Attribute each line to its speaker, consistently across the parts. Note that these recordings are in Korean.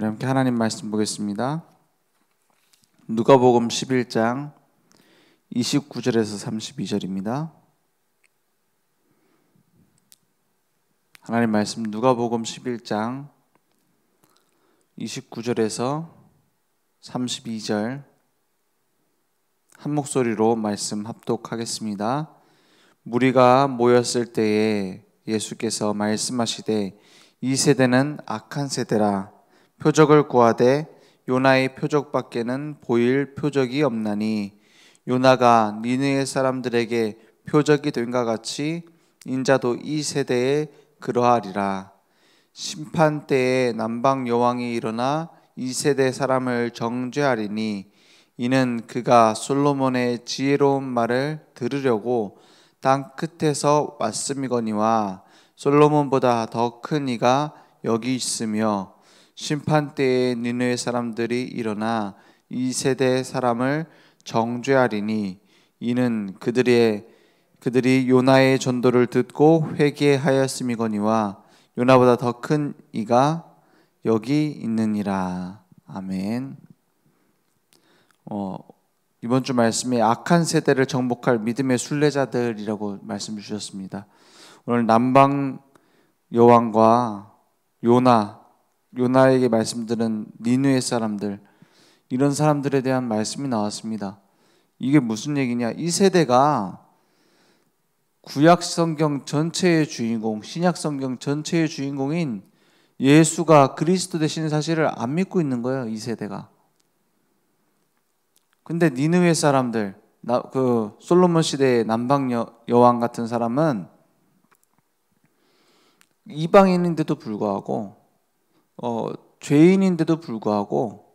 Speaker 1: 우리 함께 하나님 말씀 보겠습니다. 누가복음 11장 29절에서 32절입니다. 하나님 말씀 누가복음 11장 29절에서 32절 한 목소리로 말씀 합독하겠습니다. 무리가 모였을 때에 예수께서 말씀하시되 이 세대는 악한 세대라. 표적을 구하되 요나의 표적밖에는 보일 표적이 없나니 요나가 니느웨 사람들에게 표적이 된것 같이 인자도 이 세대에 그러하리라. 심판 때에 남방 여왕이 일어나 이 세대 사람을 정죄하리니 이는 그가 솔로몬의 지혜로운 말을 들으려고 땅 끝에서 왔음이거니와 솔로몬보다 더 큰 이가 여기 있으며 심판 때에 니느웨 사람들이 일어나 이 세대 사람을 정죄하리니 이는 그들이 요나의 전도를 듣고 회개하였음이거니와 요나보다 더 큰 이가 여기 있느니라. 아멘. 이번 주 말씀에 악한 세대를 정복할 믿음의 순례자들이라고 말씀 주셨습니다. 오늘 남방 여왕과 요나에게 말씀드린 니느웨 사람들, 이런 사람들에 대한 말씀이 나왔습니다. 이게 무슨 얘기냐? 이 세대가 구약 성경 전체의 주인공, 신약 성경 전체의 주인공인 예수가 그리스도 되시는 사실을 안 믿고 있는 거예요. 이 세대가. 근데 니느웨 사람들, 솔로몬 시대의 남방 여왕 같은 사람은 이방인인데도 불구하고 죄인인데도 불구하고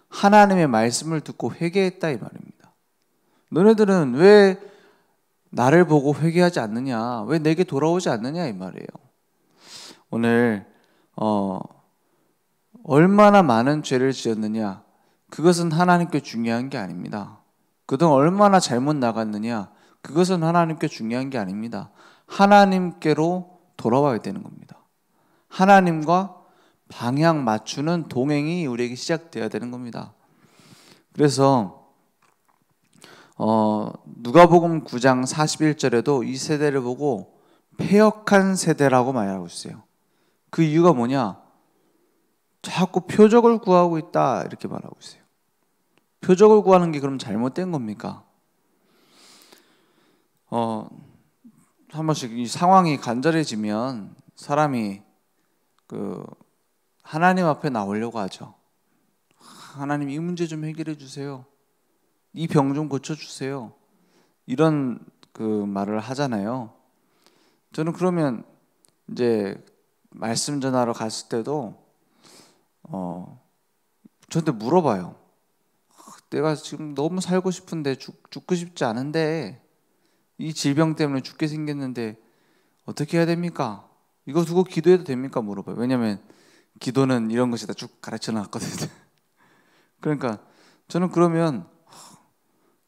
Speaker 1: 하나님의 말씀을 듣고 회개했다 이 말입니다. 너네들은 왜 나를 보고 회개하지 않느냐? 왜 내게 돌아오지 않느냐 이 말이에요. 오늘 얼마나 많은 죄를 지었느냐? 그것은 하나님께 중요한 게 아닙니다. 그동안 얼마나 잘못 나갔느냐? 그것은 하나님께 중요한 게 아닙니다. 하나님께로 돌아와야 되는 겁니다. 하나님과 방향 맞추는 동행이 우리에게 시작되어야 되는 겁니다. 그래서 누가복음 9장 41절에도 이 세대를 보고 패역한 세대라고 말하고 있어요. 그 이유가 뭐냐? 자꾸 표적을 구하고 있다 이렇게 말하고 있어요. 표적을 구하는 게 그럼 잘못된 겁니까? 한 번씩 이 상황이 간절해지면 사람이 하나님 앞에 나오려고 하죠. 하나님 이 문제 좀 해결해 주세요. 이 병 좀 고쳐 주세요. 이런 말을 하잖아요. 저는 그러면 이제 말씀 전하러 갔을 때도 저한테 물어봐요. 내가 지금 너무 살고 싶은데 죽고 싶지 않은데 이 질병 때문에 죽게 생겼는데 어떻게 해야 됩니까? 이거 두고 기도해도 됩니까? 물어봐요. 왜냐하면 기도는 이런 것이다 쭉 가르쳐 놨거든요. 그러니까 저는 그러면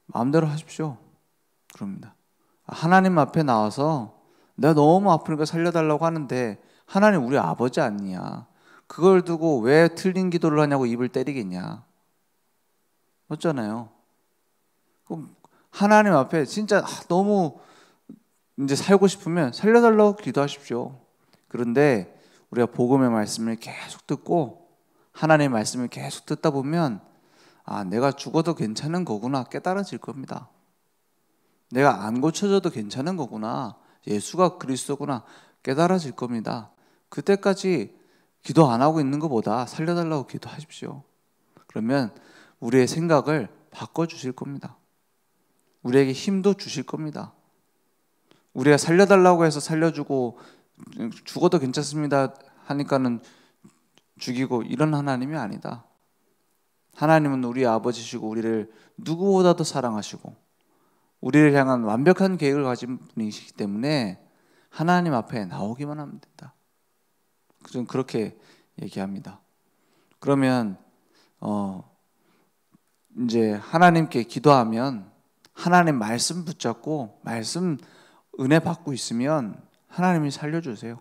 Speaker 1: 마음대로 하십시오. 그럽니다. 하나님 앞에 나와서 내가 너무 아프니까 살려달라고 하는데 하나님 우리 아버지 아니냐? 그걸 두고 왜 틀린 기도를 하냐고 입을 때리겠냐? 맞잖아요. 그럼 하나님 앞에 진짜 너무 이제 살고 싶으면 살려달라고 기도하십시오. 그런데 우리가 복음의 말씀을 계속 듣고 하나님의 말씀을 계속 듣다 보면 내가 죽어도 괜찮은 거구나 깨달아질 겁니다. 내가 안 고쳐져도 괜찮은 거구나, 예수가 그리스도구나 깨달아질 겁니다. 그때까지 기도 안 하고 있는 것보다 살려달라고 기도하십시오. 그러면 우리의 생각을 바꿔주실 겁니다. 우리에게 힘도 주실 겁니다. 우리가 살려달라고 해서 살려주고 죽어도 괜찮습니다 하니까는 죽이고 이런 하나님이 아니다. 하나님은 우리 아버지시고 우리를 누구보다도 사랑하시고 우리를 향한 완벽한 계획을 가진 분이시기 때문에 하나님 앞에 나오기만 하면 된다. 저는 그렇게 얘기합니다. 그러면 이제 하나님께 기도하면 하나님 말씀 붙잡고 말씀 은혜 받고 있으면 하나님이 살려주세요.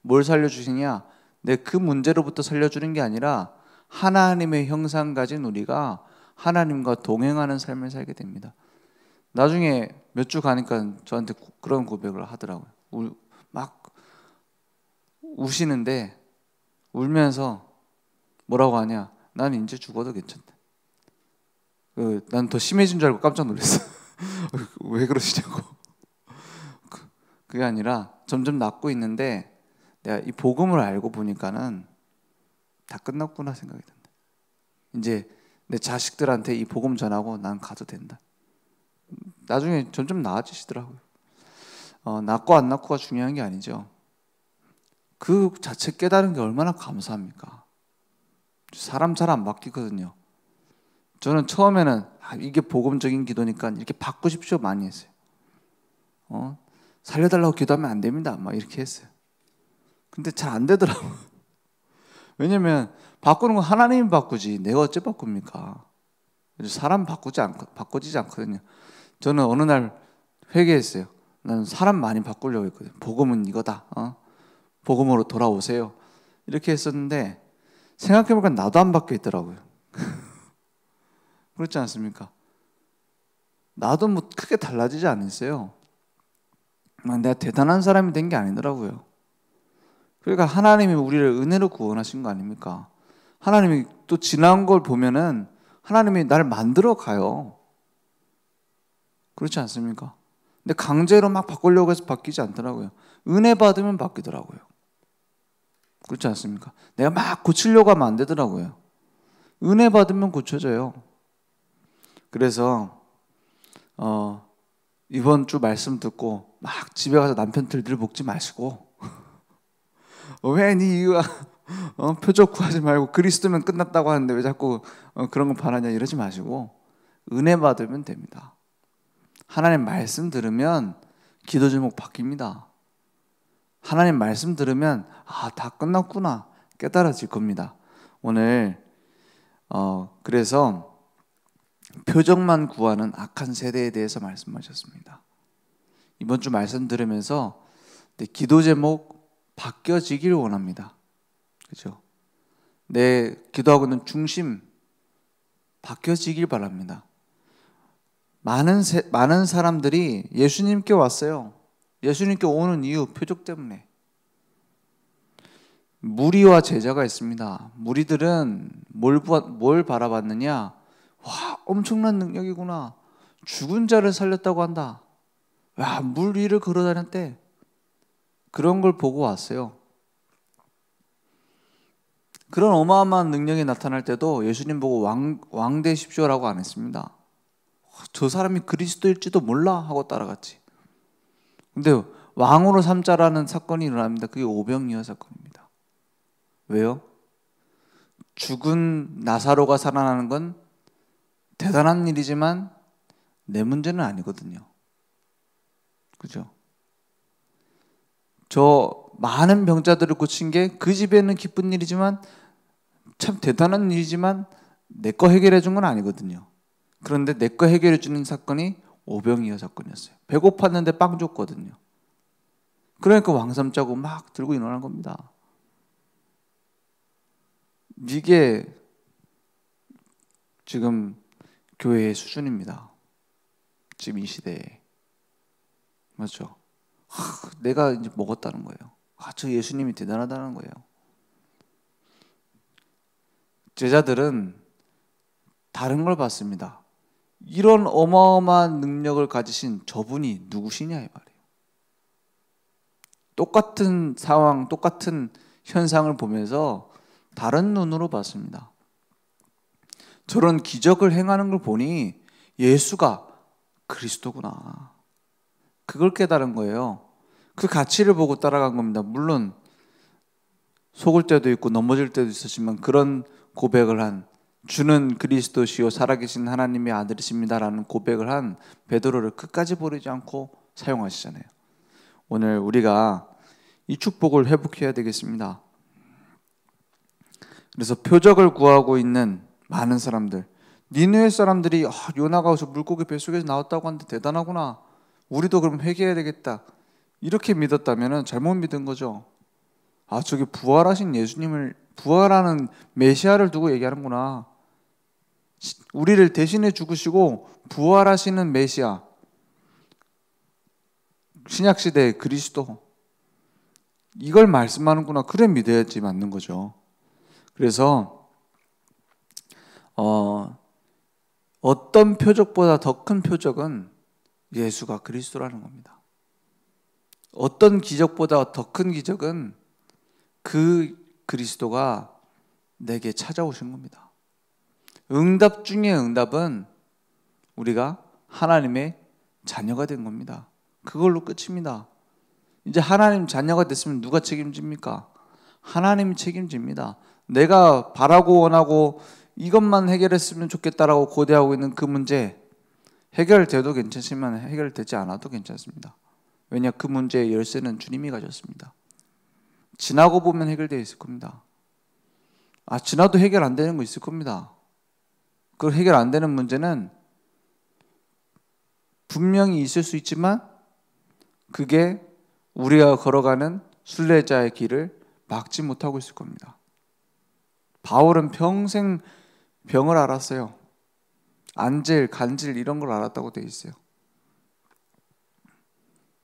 Speaker 1: 뭘 살려주시냐? 내 그 문제로부터 살려주는 게 아니라 하나님의 형상 가진 우리가 하나님과 동행하는 삶을 살게 됩니다. 나중에 몇 주 가니까 저한테 그런 고백을 하더라고요. 막 우시는데 울면서 뭐라고 하냐? 난 이제 죽어도 괜찮다. 난 더 심해진 줄 알고 깜짝 놀랐어. 왜 그러시냐고. 그게 아니라 점점 낫고 있는데 내가 이 복음을 알고 보니까는 다 끝났구나 생각이 든다. 이제 내 자식들한테 이 복음 전하고 난 가도 된다. 나중에 점점 나아지시더라고요. 낫고 안 낫고가 중요한 게 아니죠. 그 자체 깨달은 게 얼마나 감사합니까? 사람 잘 안 바뀌거든요. 저는 처음에는 이게 복음적인 기도니까 이렇게 바꾸십시오 많이 했어요. 살려달라고 기도하면 안 됩니다. 막 이렇게 했어요. 근데 잘 안 되더라고요. 왜냐면 바꾸는 건 하나님이 바꾸지 내가 어째 바꿉니까? 사람 바꿔지지 않거든요. 저는 어느 날 회개했어요. 나는 사람 많이 바꾸려고 했거든요. 복음은 이거다. 복음으로 돌아오세요. 이렇게 했었는데 생각해보니까 나도 안 바뀌어 있더라고요. 그렇지 않습니까? 나도 뭐 크게 달라지지 않았어요. 내가 대단한 사람이 된 게 아니더라고요. 그러니까 하나님이 우리를 은혜로 구원하신 거 아닙니까? 하나님이 또 지난 걸 보면은 하나님이 나를 만들어 가요. 그렇지 않습니까? 근데 강제로 막 바꾸려고 해서 바뀌지 않더라고요. 은혜 받으면 바뀌더라고요. 그렇지 않습니까? 내가 막 고치려고 하면 안 되더라고요. 은혜 받으면 고쳐져요. 그래서 이번 주 말씀 듣고 막 집에 가서 남편들 늘 볶지 마시고 왜 네 이유가 표적 구하지 말고 그리스도면 끝났다고 하는데 왜 자꾸 그런 거 바라냐 이러지 마시고 은혜 받으면 됩니다. 하나님 말씀 들으면 기도 제목 바뀝니다. 하나님 말씀 들으면 다 끝났구나 깨달아질 겁니다. 오늘 그래서 표적만 구하는 악한 세대에 대해서 말씀하셨습니다. 이번 주 말씀 들으면서 기도 제목 바뀌어지길 원합니다. 그렇죠? 내 기도하고 있는 중심 바뀌어지길 바랍니다. 많은 사람들이 예수님께 왔어요. 예수님께 오는 이유 표적 때문에. 무리와 제자가 있습니다. 무리들은 뭘 바라봤느냐? 와, 엄청난 능력이구나. 죽은 자를 살렸다고 한다. 와, 물 위를 걸어다녔대. 그런 걸 보고 왔어요. 그런 어마어마한 능력이 나타날 때도 예수님 보고 왕 되십시오라고 안 했습니다. 저 사람이 그리스도일지도 몰라 하고 따라갔지. 근데 왕으로 삼자라는 사건이 일어납니다. 그게 오병이어 사건입니다. 왜요? 죽은 나사로가 살아나는 건 대단한 일이지만 내 문제는 아니거든요. 그죠? 저 많은 병자들을 고친 게 그 집에는 기쁜 일이지만 참 대단한 일이지만 내 거 해결해 준 건 아니거든요. 그런데 내 거 해결해 주는 사건이 오병이어 사건이었어요. 배고팠는데 빵 줬거든요. 그러니까 왕삼 짜고 막 들고 일어난 겁니다. 이게 지금 교회의 수준입니다. 지금 이 시대에. 맞죠? 내가 이제 먹었다는 거예요. 저 예수님이 대단하다는 거예요. 제자들은 다른 걸 봤습니다. 이런 어마어마한 능력을 가지신 저분이 누구시냐 이 말이에요. 똑같은 상황, 똑같은 현상을 보면서 다른 눈으로 봤습니다. 저런 기적을 행하는 걸 보니 예수가 그리스도구나. 그걸 깨달은 거예요. 그 가치를 보고 따라간 겁니다. 물론 속을 때도 있고 넘어질 때도 있었지만 그런 고백을 한 주는 그리스도시요 살아계신 하나님의 아들이십니다라는 고백을 한 베드로를 끝까지 버리지 않고 사용하시잖아요. 오늘 우리가 이 축복을 회복해야 되겠습니다. 그래서 표적을 구하고 있는 많은 사람들, 니느웨 사람들이 요나가 물고기 뱃속에서 나왔다고 하는데 대단하구나. 우리도 그럼 회개해야 되겠다. 이렇게 믿었다면 잘못 믿은 거죠. 저게 부활하신 예수님을 부활하는 메시아를 두고 얘기하는구나. 우리를 대신해 죽으시고 부활하시는 메시아, 신약시대의 그리스도, 이걸 말씀하는구나. 그래 믿어야지 맞는 거죠. 그래서 어떤 표적보다 더 큰 표적은 예수가 그리스도라는 겁니다. 어떤 기적보다 더 큰 기적은 그 그리스도가 내게 찾아오신 겁니다. 응답 중에 응답은 우리가 하나님의 자녀가 된 겁니다. 그걸로 끝입니다. 이제 하나님 자녀가 됐으면 누가 책임집니까? 하나님이 책임집니다. 내가 바라고 원하고 이것만 해결했으면 좋겠다라고 고대하고 있는 그 문제, 해결돼도 괜찮지만 해결되지 않아도 괜찮습니다. 왜냐, 그 문제의 열쇠는 주님이 가졌습니다. 지나고 보면 해결되어 있을 겁니다. 지나도 해결 안 되는 거 있을 겁니다. 그 해결 안 되는 문제는 분명히 있을 수 있지만 그게 우리가 걸어가는 순례자의 길을 막지 못하고 있을 겁니다. 바울은 평생 병을 앓았어요. 안질, 간질 이런 걸 앓았다고 돼 있어요.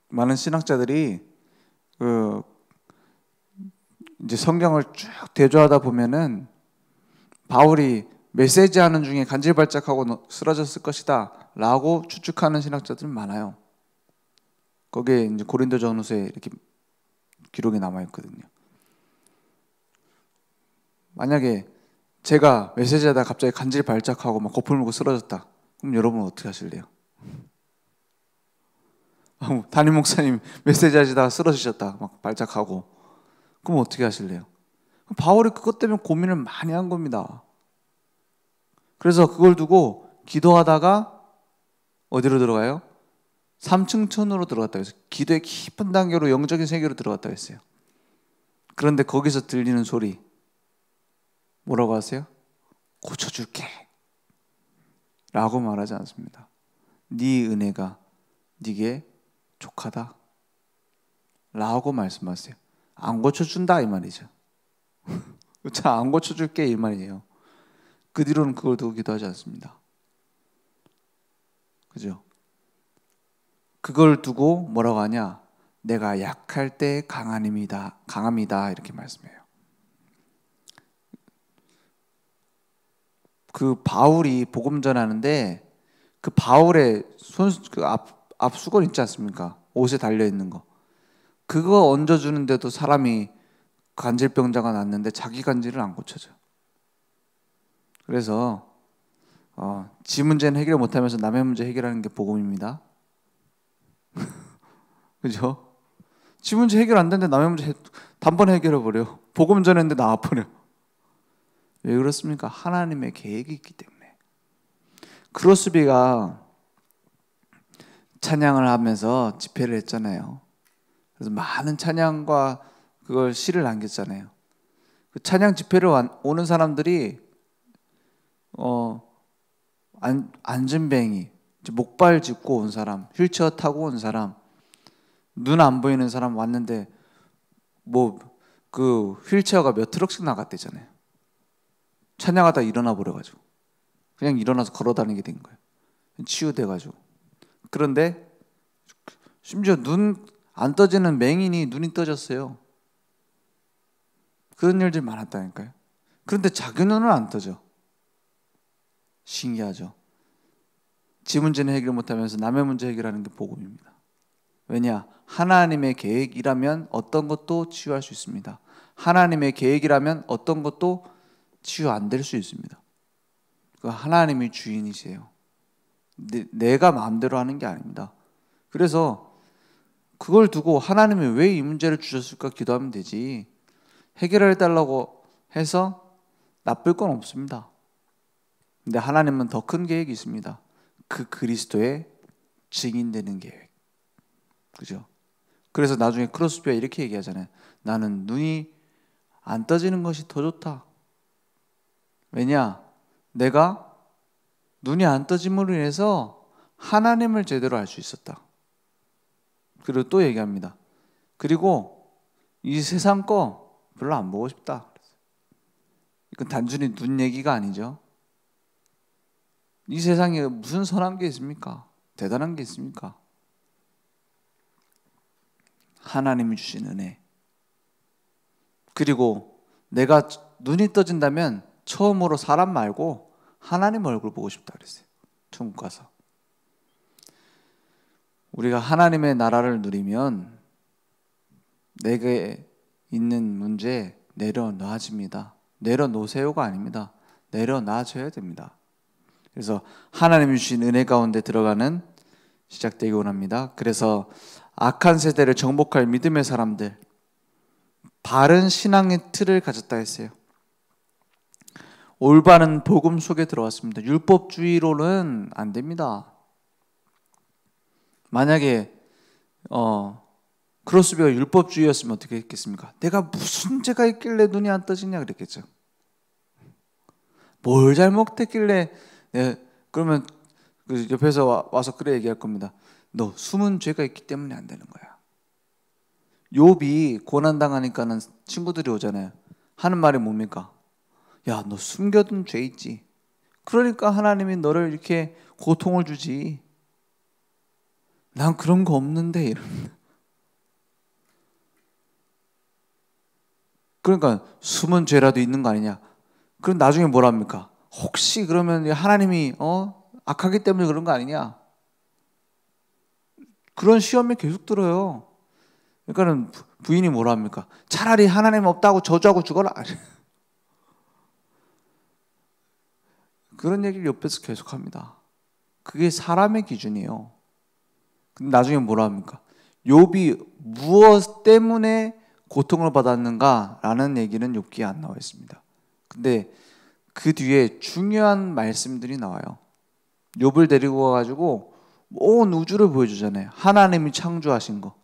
Speaker 1: 많은 신학자들이 이제 성경을 쭉 대조하다 보면은 바울이 메시지하는 중에 간질발작하고 쓰러졌을 것이다 라고 추측하는 신학자들은 많아요. 거기에 이제 고린도전후서에 이렇게 기록이 남아 있거든요. 만약에 제가 메시지하다 갑자기 간질발작하고 막 거품 물고 쓰러졌다, 그럼 여러분은 어떻게 하실래요? 담임 목사님 메시지하시다가 쓰러지셨다, 막 발작하고, 그럼 어떻게 하실래요? 바울이 그것 때문에 고민을 많이 한 겁니다. 그래서 그걸 두고 기도하다가 어디로 들어가요? 3층 천으로 들어갔다고 했어요. 기도의 깊은 단계로, 영적인 세계로 들어갔다고 했어요. 그런데 거기서 들리는 소리 뭐라고 하세요? 고쳐줄게 라고 말하지 않습니다. 네 은혜가 네게 족하다 라고 말씀하세요. 안 고쳐준다 이 말이죠. 자, 안 고쳐줄게 이 말이에요. 그 뒤로는 그걸 두고 기도하지 않습니다. 그죠? 그걸 두고 뭐라고 하냐? 내가 약할 때 강함이다 이렇게 말씀해요. 그 바울이 복음 전하는데 그 바울의 앞수건 있지 않습니까? 옷에 달려 있는 거. 그거 얹어주는데도 사람이 간질병자가 났는데 자기 간질을 안 고쳐져. 그래서 지 문제는 해결 못하면서 남의 문제 해결하는 게 복음입니다. 그죠? 지 문제 해결 안 되는데 남의 문제 단번에 해결해버려. 복음 전했는데 나와버려. 왜 그렇습니까? 하나님의 계획이 있기 때문에. 크로스비가 찬양을 하면서 집회를 했잖아요. 그래서 많은 찬양과 그걸 시를 남겼잖아요. 그 찬양 집회를 오는 사람들이 안전뱅이, 목발 짚고 온 사람, 휠체어 타고 온 사람, 눈 안 보이는 사람 왔는데 그 휠체어가 몇 트럭씩 나갔대잖아요. 찬양하다 일어나 버려가지고 그냥 일어나서 걸어다니게 된 거예요. 치유돼가지고. 그런데 심지어 눈 안 떠지는 맹인이 눈이 떠졌어요. 그런 일들이 많았다니까요. 그런데 자기 눈은 안 떠져. 신기하죠. 지 문제는 해결 못하면서 남의 문제 해결하는 게 복음입니다. 왜냐? 하나님의 계획이라면 어떤 것도 치유할 수 있습니다. 하나님의 계획이라면 어떤 것도 치유 안 될 수 있습니다. 그 하나님이 주인이세요. 내가 마음대로 하는 게 아닙니다. 그래서 그걸 두고 하나님이 왜 이 문제를 주셨을까 기도하면 되지, 해결해 달라고 해서 나쁠 건 없습니다. 근데 하나님은 더 큰 계획이 있습니다. 그 그리스도의 증인되는 계획. 그죠? 그래서 나중에 크로스비가 이렇게 얘기하잖아요. 나는 눈이 안 떠지는 것이 더 좋다. 왜냐? 내가 눈이 안 떠짐으로 인해서 하나님을 제대로 알 수 있었다. 그리고 또 얘기합니다. 그리고 이 세상 거 별로 안 보고 싶다. 이건 단순히 눈 얘기가 아니죠. 이 세상에 무슨 선한 게 있습니까? 대단한 게 있습니까? 하나님이 주신 은혜. 그리고 내가 눈이 떠진다면 처음으로 사람 말고 하나님 얼굴 보고 싶다 그랬어요. 천국 가서. 우리가 하나님의 나라를 누리면 내게 있는 문제 내려놔집니다. 내려놓으세요가 아닙니다. 내려놔줘야 됩니다. 그래서 하나님이 주신 은혜 가운데 들어가는 시작되기 원합니다. 그래서 악한 세대를 정복할 믿음의 사람들, 바른 신앙의 틀을 가졌다 했어요. 올바른 복음 속에 들어왔습니다. 율법주의로는 안 됩니다. 만약에 크로스비가 율법주의였으면 어떻게 했겠습니까? 내가 무슨 죄가 있길래 눈이 안 떠지냐 그랬겠죠. 뭘 잘못했길래 그러면 그 옆에서 와서 그래 얘기할 겁니다. 너 숨은 죄가 있기 때문에 안 되는 거야. 욥이 고난당하니까는 친구들이 오잖아요. 하는 말이 뭡니까? 야, 너 숨겨둔 죄 있지. 그러니까 하나님이 너를 이렇게 고통을 주지. 난 그런 거 없는데 이럽니다. 그러니까 숨은 죄라도 있는 거 아니냐. 그럼 나중에 뭐라 합니까? 혹시 그러면 하나님이 악하기 때문에 그런 거 아니냐. 그런 시험이 계속 들어요. 그러니까는 부인이 뭐라 합니까? 차라리 하나님 없다고 저주하고 죽어라. 그런 얘기를 옆에서 계속 합니다. 그게 사람의 기준이에요. 근데 나중에 뭐라 합니까? 욥이 무엇 때문에 고통을 받았는가라는 얘기는 욥기에 안 나와 있습니다. 근데 그 뒤에 중요한 말씀들이 나와요. 욥을 데리고 와가지고 온 우주를 보여주잖아요. 하나님이 창조하신 거.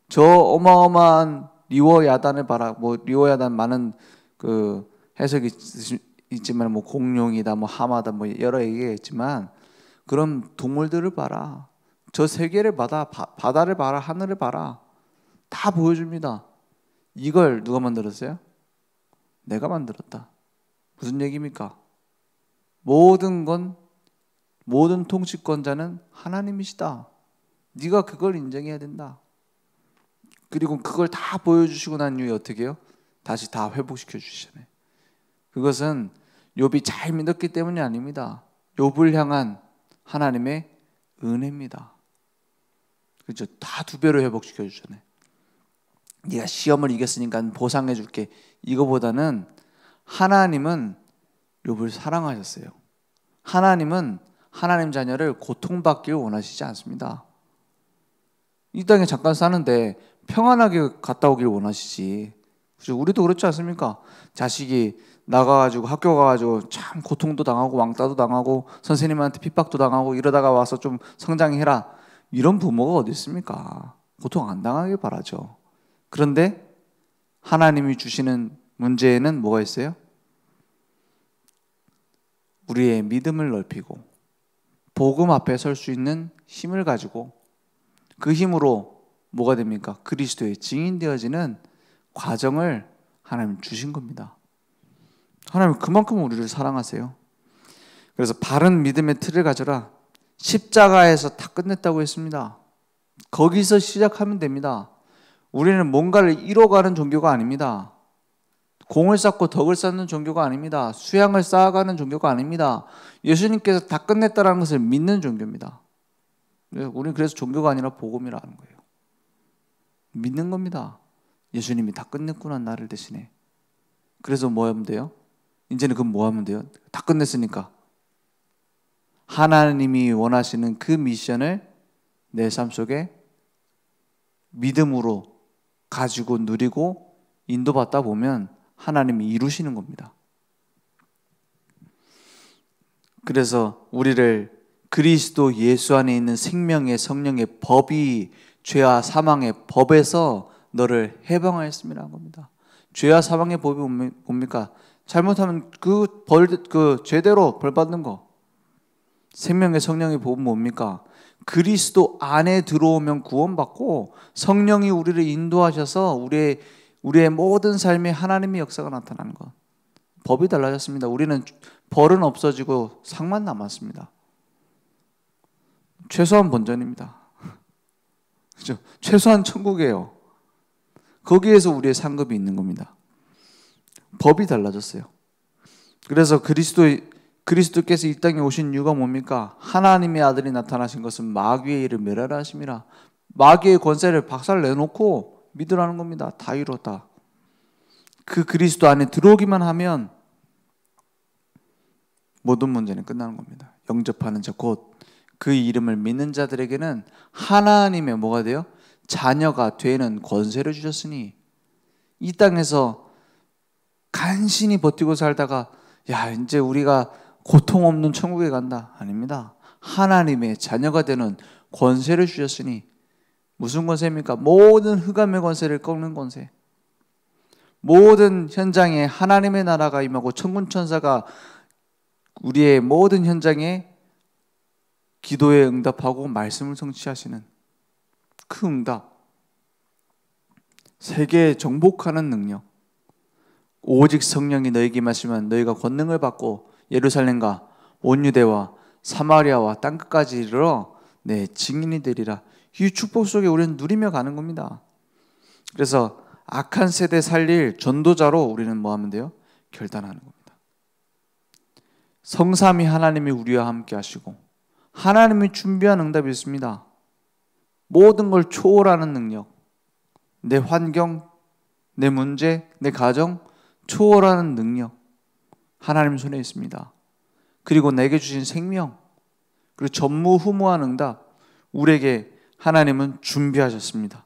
Speaker 1: 저 어마어마한 리워야단을 봐라. 뭐 리워야단 많은 그 해석이 있지만 뭐 공룡이다, 뭐 하마다, 뭐 여러 얘기가 있지만 그런 동물들을 봐라. 저 세계를 봐라, 바다를 봐라, 하늘을 봐라. 다 보여줍니다. 이걸 누가 만들었어요? 내가 만들었다. 무슨 얘기입니까? 모든 통치권자는 하나님이시다. 네가 그걸 인정해야 된다. 그리고 그걸 다 보여주시고 난 이후에 어떻게 해요? 다시 다 회복시켜 주시잖아요. 그것은 욥이 잘 믿었기 때문이 아닙니다. 욥을 향한 하나님의 은혜입니다. 그렇죠? 다 두 배로 회복시켜 주잖아요. 네가 시험을 이겼으니까 보상해 줄게. 이거보다는 하나님은 욥을 사랑하셨어요. 하나님은 하나님 자녀를 고통받기를 원하시지 않습니다. 이 땅에 잠깐 사는데 평안하게 갔다 오길 원하시지. 그렇죠? 우리도 그렇지 않습니까? 자식이 나가가지고 학교 가가지고 참 고통도 당하고 왕따도 당하고 선생님한테 핍박도 당하고 이러다가 와서 좀 성장해라. 이런 부모가 어디 있습니까? 고통 안 당하길 바라죠. 그런데 하나님이 주시는 문제에는 뭐가 있어요? 우리의 믿음을 넓히고 복음 앞에 설 수 있는 힘을 가지고 그 힘으로 뭐가 됩니까? 그리스도의 증인 되어지는 과정을 하나님 주신 겁니다. 하나님 그만큼 우리를 사랑하세요. 그래서 바른 믿음의 틀을 가져라. 십자가에서 다 끝냈다고 했습니다. 거기서 시작하면 됩니다. 우리는 뭔가를 이뤄가는 종교가 아닙니다. 공을 쌓고 덕을 쌓는 종교가 아닙니다. 수양을 쌓아가는 종교가 아닙니다. 예수님께서 다 끝냈다는 것을 믿는 종교입니다. 우리는 그래서 종교가 아니라 복음이라는 거예요. 믿는 겁니다. 예수님이 다 끝냈구나 나를 대신에. 그래서 뭐 하면 돼요? 이제는 그럼 뭐 하면 돼요? 다 끝냈으니까 하나님이 원하시는 그 미션을 내 삶 속에 믿음으로 가지고 누리고 인도받다 보면 하나님이 이루시는 겁니다. 그래서 우리를 그리스도 예수 안에 있는 생명의 성령의 법이 죄와 사망의 법에서 너를 해방하였음이라는 겁니다. 죄와 사망의 법이 뭡니까? 잘못하면 그 죄대로 벌 받는 거. 생명의 성령의 법은 뭡니까? 그리스도 안에 들어오면 구원받고 성령이 우리를 인도하셔서 우리의 모든 삶에 하나님의 역사가 나타나는 것. 법이 달라졌습니다. 우리는 벌은 없어지고 상만 남았습니다. 최소한 본전입니다. 그죠? 최소한 천국이에요. 거기에서 우리의 상급이 있는 겁니다. 법이 달라졌어요. 그래서 그리스도께서 이 땅에 오신 이유가 뭡니까? 하나님의 아들이 나타나신 것은 마귀의 일을 멸하라 하심이라. 마귀의 권세를 박살 내놓고 믿으라는 겁니다. 다 이뤘다. 그 그리스도 안에 들어오기만 하면 모든 문제는 끝나는 겁니다. 영접하는 자, 곧 그 이름을 믿는 자들에게는 하나님의 뭐가 돼요? 자녀가 되는 권세를 주셨으니, 이 땅에서 간신히 버티고 살다가 야 이제 우리가 고통 없는 천국에 간다. 아닙니다. 하나님의 자녀가 되는 권세를 주셨으니, 무슨 권세입니까? 모든 흑암의 권세를 꺾는 권세. 모든 현장에 하나님의 나라가 임하고 천군 천사가 우리의 모든 현장에 기도에 응답하고 말씀을 성취하시는 그 응답, 세계에 정복하는 능력. 오직 성령이 너에게 임하시면 너희가 권능을 받고 예루살렘과 온 유대와 사마리아와 땅끝까지 이르러 내 증인이 되리라. 이 축복 속에 우리는 누리며 가는 겁니다. 그래서 악한 세대 살릴 전도자로 우리는 뭐 하면 돼요? 결단하는 겁니다. 성삼위 하나님이 우리와 함께 하시고 하나님이 준비한 응답이 있습니다. 모든 걸 초월하는 능력, 내 환경, 내 문제, 내 가정 초월하는 능력, 하나님 손에 있습니다. 그리고 내게 주신 생명, 그리고 전무후무한 응답, 우리에게 하나님은 준비하셨습니다.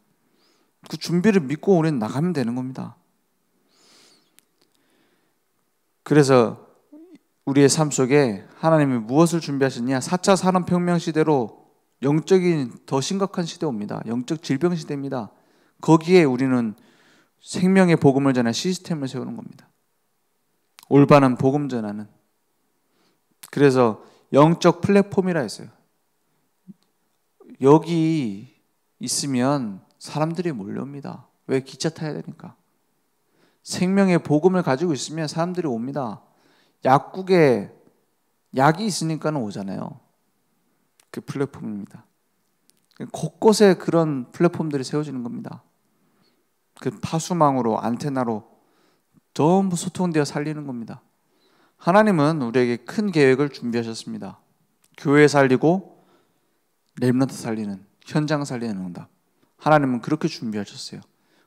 Speaker 1: 그 준비를 믿고 우리는 나가면 되는 겁니다. 그래서 우리의 삶 속에 하나님이 무엇을 준비하셨냐? 4차 산업혁명 시대로 영적인 더 심각한 시대 옵니다. 영적 질병 시대입니다. 거기에 우리는 생명의 복음을 전하는 시스템을 세우는 겁니다. 올바른 복음 전하는. 그래서 영적 플랫폼이라 했어요. 여기 있으면 사람들이 몰려옵니다. 왜? 기차 타야 되니까. 생명의 복음을 가지고 있으면 사람들이 옵니다. 약국에 약이 있으니까 오잖아요. 그 플랫폼입니다. 곳곳에 그런 플랫폼들이 세워지는 겁니다. 그 파수망으로, 안테나로 전부 소통되어 살리는 겁니다. 하나님은 우리에게 큰 계획을 준비하셨습니다. 교회 살리고 렘넌트 살리는, 현장 살리는 응답. 하나님은 그렇게 준비하셨어요.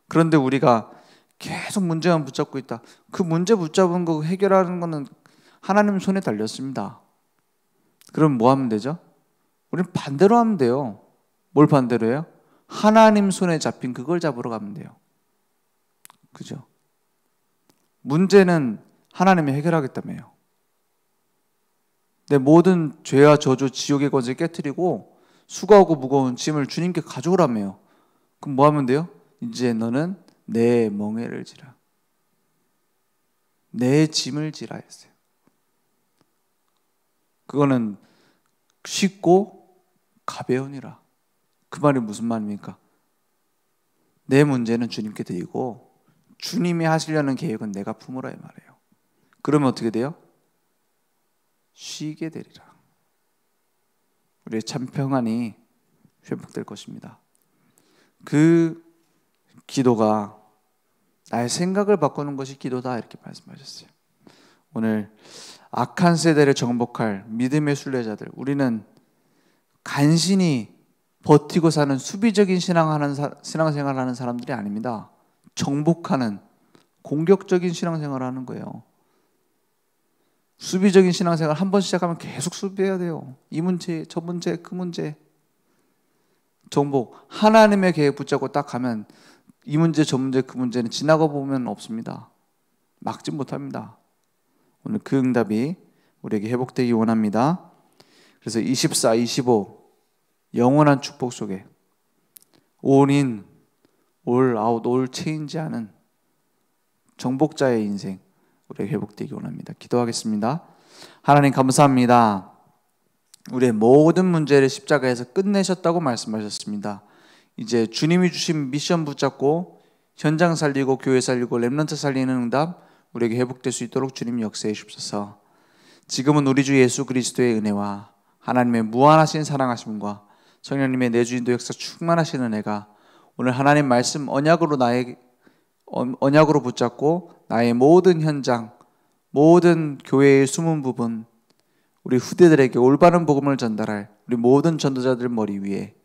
Speaker 1: 그런데 우리가 계속 문제만 붙잡고 있다. 그 문제 붙잡은 거 해결하는 거는 하나님 손에 달렸습니다. 그럼 뭐 하면 되죠? 우리는 반대로 하면 돼요. 뭘 반대로 해요? 하나님 손에 잡힌 그걸 잡으러 가면 돼요. 그죠? 문제는 하나님이 해결하겠다며요. 내 모든 죄와 저주, 지옥의 권세 깨트리고 수고하고 무거운 짐을 주님께 가져오라며요. 그럼 뭐 하면 돼요? 이제 너는 내 멍에를 지라. 내 짐을 지라 했어요. 그거는 쉽고 가벼우니라. 그 말이 무슨 말입니까? 내 문제는 주님께 드리고 주님이 하시려는 계획은 내가 품으라 이 말이에요. 그러면 어떻게 돼요? 쉬게 되리라. 우리의 참 평안이 회복될 것입니다. 그 기도가 나의 생각을 바꾸는 것이 기도다 이렇게 말씀하셨어요. 오늘 악한 세대를 정복할 믿음의 순례자들, 우리는 간신히 버티고 사는 수비적인 신앙생활을 하는 사람들이 아닙니다. 정복하는 공격적인 신앙생활을 하는 거예요. 수비적인 신앙생활 한 번 시작하면 계속 수비해야 돼요. 이 문제, 저 문제, 그 문제. 정복, 하나님의 계획 붙잡고 딱 가면 이 문제, 저 문제, 그 문제는 지나가 보면 없습니다. 막지 못합니다. 오늘 그 응답이 우리에게 회복되기 원합니다. 그래서 24, 25 영원한 축복 속에 올 인, 올 아웃, 올 체인지하는 정복자의 인생 우리에게 회복되기 원합니다. 기도하겠습니다. 하나님 감사합니다. 우리의 모든 문제를 십자가에서 끝내셨다고 말씀하셨습니다. 이제 주님이 주신 미션 붙잡고 현장 살리고 교회 살리고 렘넌트 살리는 응답 우리에게 회복될 수 있도록 주님 역사해 주옵소서. 지금은 우리 주 예수 그리스도의 은혜와 하나님의 무한하신 사랑하심과 성령님의 내주인도 역사 충만하신 은혜가 오늘 하나님 말씀 언약으로 붙잡고 나의 모든 현장, 모든 교회의 숨은 부분, 우리 후대들에게 올바른 복음을 전달할 우리 모든 전도자들 머리 위에,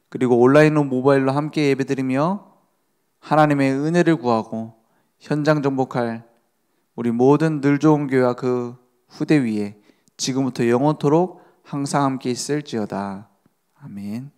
Speaker 1: 그리고 온라인으로 모바일로 함께 예배드리며 하나님의 은혜를 구하고 현장 정복할 우리 모든 늘 좋은 교회와 그 후대 위에 지금부터 영원토록 항상 함께 있을지어다. 아멘.